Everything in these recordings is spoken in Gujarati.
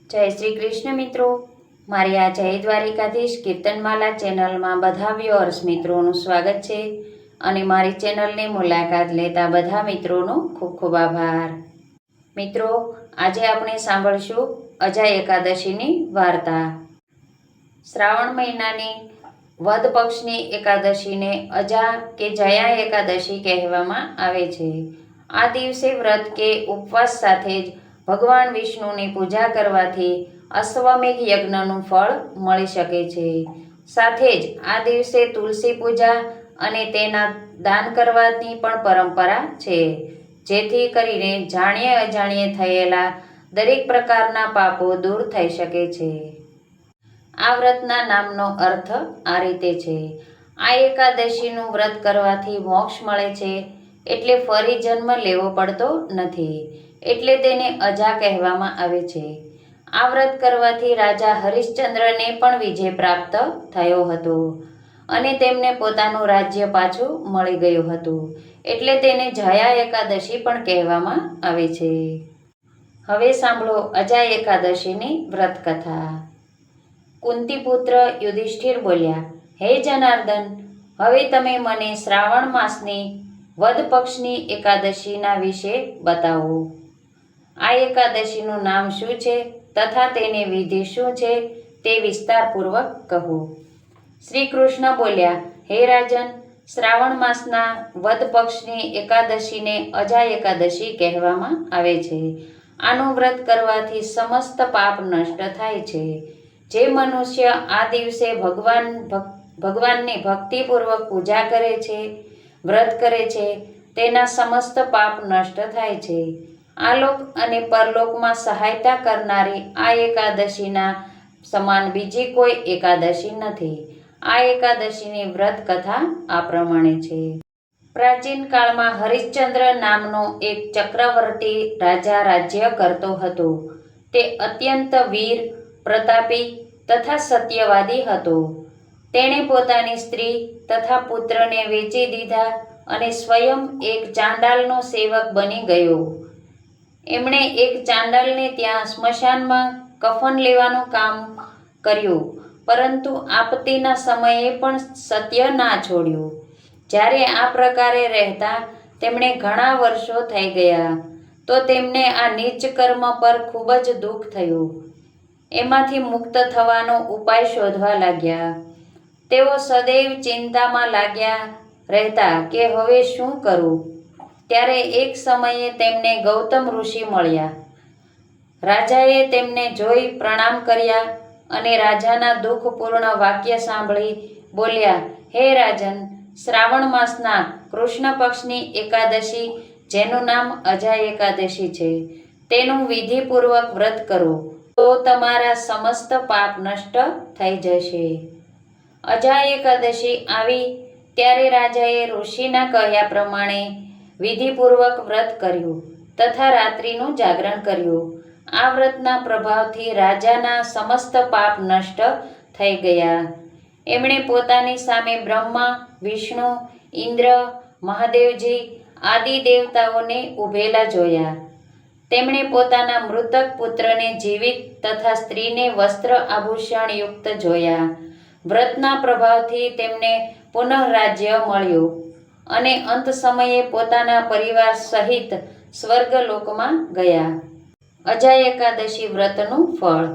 જય શ્રી કૃષ્ણ મિત્રો, મારી આ જય દ્વારિકાધીશ કીર્તનમાલા ચેનલમાં બધા વ્યુઅર્સ મિત્રોનું સ્વાગત છે અને મારી ચેનલની મુલાકાત લેતા બધા મિત્રોનો ખૂબ ખૂબ આભાર। મિત્રો, આજે આપણે સાંભળશું અજા એકાદશીની વાર્તા। શ્રાવણ મહિનાની વદ પક્ષની એકાદશીને અજા કે જયા એકાદશી કહેવામાં આવે છે। આ દિવસે વ્રત કે ઉપવાસ સાથે જ ભગવાન વિષ્ણુની પૂજા કરવાથી અશ્વમેઘ યજ્ઞનું ફળ મળી શકે છે। સાથે જ આ દિવસે તુલસી પૂજા અને તેના દાન કરવાની પણ પરંપરા છે, જેથી કરીને જાણીએ અજાણીએ થયેલા દરેક પ્રકારના પાપો દૂર થઈ શકે છે। આ વ્રતના નામનો અર્થ આ રીતે છે। આ એકાદશીનું વ્રત કરવાથી મોક્ષ મળે છે, એટલે ફરી જન્મ લેવો પડતો નથી, એટલે તેને અજા કહેવામાં આવે છે। આ વ્રત કરવાથી રાજા હરિશ્ચંદ્રને પણ વિજય પ્રાપ્ત થયો હતો અને તેમને પોતાનું રાજ્ય પાછું મળી ગયું હતું, એટલે તેને જયા એકાદશી પણ કહેવામાં આવે છે। હવે સાંભળો અજા એકાદશીની વ્રત કથા। કુંતીપુત્ર યુધિષ્ઠિર બોલ્યા, હે જનાર્દન, હવે તમે મને શ્રાવણ માસની વદ પક્ષની એકાદશીના વિશે બતાવો। આ એકાદશીનું નામ શું છે તથા તેની વિધિ શું છે તે વિસ્તારપૂર્વક કહો। શ્રી કૃષ્ણ બોલ્યા, હે રાજન, શ્રાવણ માસના વદ પક્ષની એકાદશીને અજા એકાદશી કહેવામાં આવે છે। આનું વ્રત કરવાથી સમસ્ત પાપ નષ્ટ થાય છે। જે મનુષ્ય આ દિવસે ભગવાનની ભક્તિપૂર્વક પૂજા કરે છે, વ્રત કરે છે, તેના સમસ્ત પાપ નષ્ટ થાય છે। આલોક અને પરલોકમાં સહાયતા કરનારી આ એકાદશીના સમાન બીજી કોઈ એકાદશી નથી। આ એકાદશીની વ્રત કથા આ પ્રમાણે છે। પ્રાચીન કાળમાં હરિશ્ચંદ્ર નામનો એક ચક્રવર્તી રાજા રાજ્ય કરતો હતો। તે અત્યંત વીર, પ્રતાપી તથા સત્યવાદી હતો। તેણે પોતાની સ્ત્રી તથા પુત્રને વેચી દીધા અને સ્વયં એક ચાંડાલનો સેવક બની ગયો। એમણે એક ચાંડાલને ત્યાં સ્મશાનમાં કફન લેવાનું કામ કર્યું, પરંતુ આપત્તિના સમયે પણ સત્ય ના છોડ્યું। જ્યારે આ પ્રકારે રહેતા તેમણે ઘણા વર્ષો થઈ ગયા, તો તેમને આ નીચ કર્મ પર ખૂબ જ દુઃખ થયું। એમાંથી મુક્ત થવાનો ઉપાય શોધવા લાગ્યા। તેઓ સદૈવ ચિંતામાં લાગ્યા રહેતા કે હવે શું કરવું। ત્યારે એક સમયે તેમને ગૌતમ ઋષિ મળ્યા। રાજાએ તેમને જોઈ પ્રણામ કર્યા અને રાજાના દુઃખપૂર્ણ વાક્ય સાંભળી બોલ્યા, હે રાજન, શ્રાવણ માસના કૃષ્ણ પક્ષની એકાદશી, જેનું નામ અજા એકાદશી છે, તેનું વિધિપૂર્વક વ્રત કરો, તો તમારા સમસ્ત પાપ નષ્ટ થઈ જશે। અજા એકાદશી આવી ત્યારે રાજાએ ઋષિના કહ્યા પ્રમાણે વિધિપૂર્વક વ્રત કર્યું તથા રાત્રિનું જાગરણ કર્યું। આ વ્રતના પ્રભાવથી રાજાના સમસ્ત પાપ નષ્ટ થઈ ગયા। એમણે પોતાની સામે બ્રહ્મા, વિષ્ણુ, ઇન્દ્ર, મહાદેવજી આદિ દેવતાઓને ઊભેલા જોયા। તેમણે પોતાના મૃતક પુત્રને જીવિત તથા સ્ત્રીને વસ્ત્ર આભૂષણ યુક્ત જોયા। વ્રતના પ્રભાવથી તેમને પુનઃ રાજ્ય મળ્યું અને અંત સમયે પોતાના પરિવાર સહિત સ્વર્ગલોકમાં ગયા। અજા એકાદશી વ્રતનું ફળ।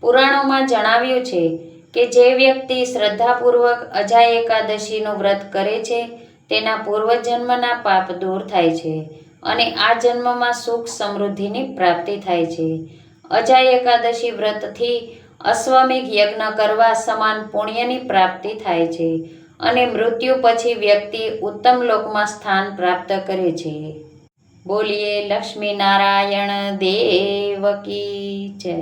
પુરાણોમાં જણાવ્યું છે કે જે વ્યક્તિ શ્રદ્ધાપૂર્વક અજા એકાદશીનું વ્રત કરે છે, તેના પૂર્વજન્મના પાપ દૂર થાય છે અને આ જન્મમાં સુખ સમૃદ્ધિની પ્રાપ્તિ થાય છે। અજા એકાદશી વ્રતથી અશ્વમેઘ યજ્ઞ કરવા સમાન પુણ્યની પ્રાપ્તિ થાય છે અને મૃત્યુ પછી વ્યક્તિ ઉત્તમ લોકમાં સ્થાન પ્રાપ્ત કરે છે। બોલીએ લક્ષ્મી નારાયણ દેવ કી જય।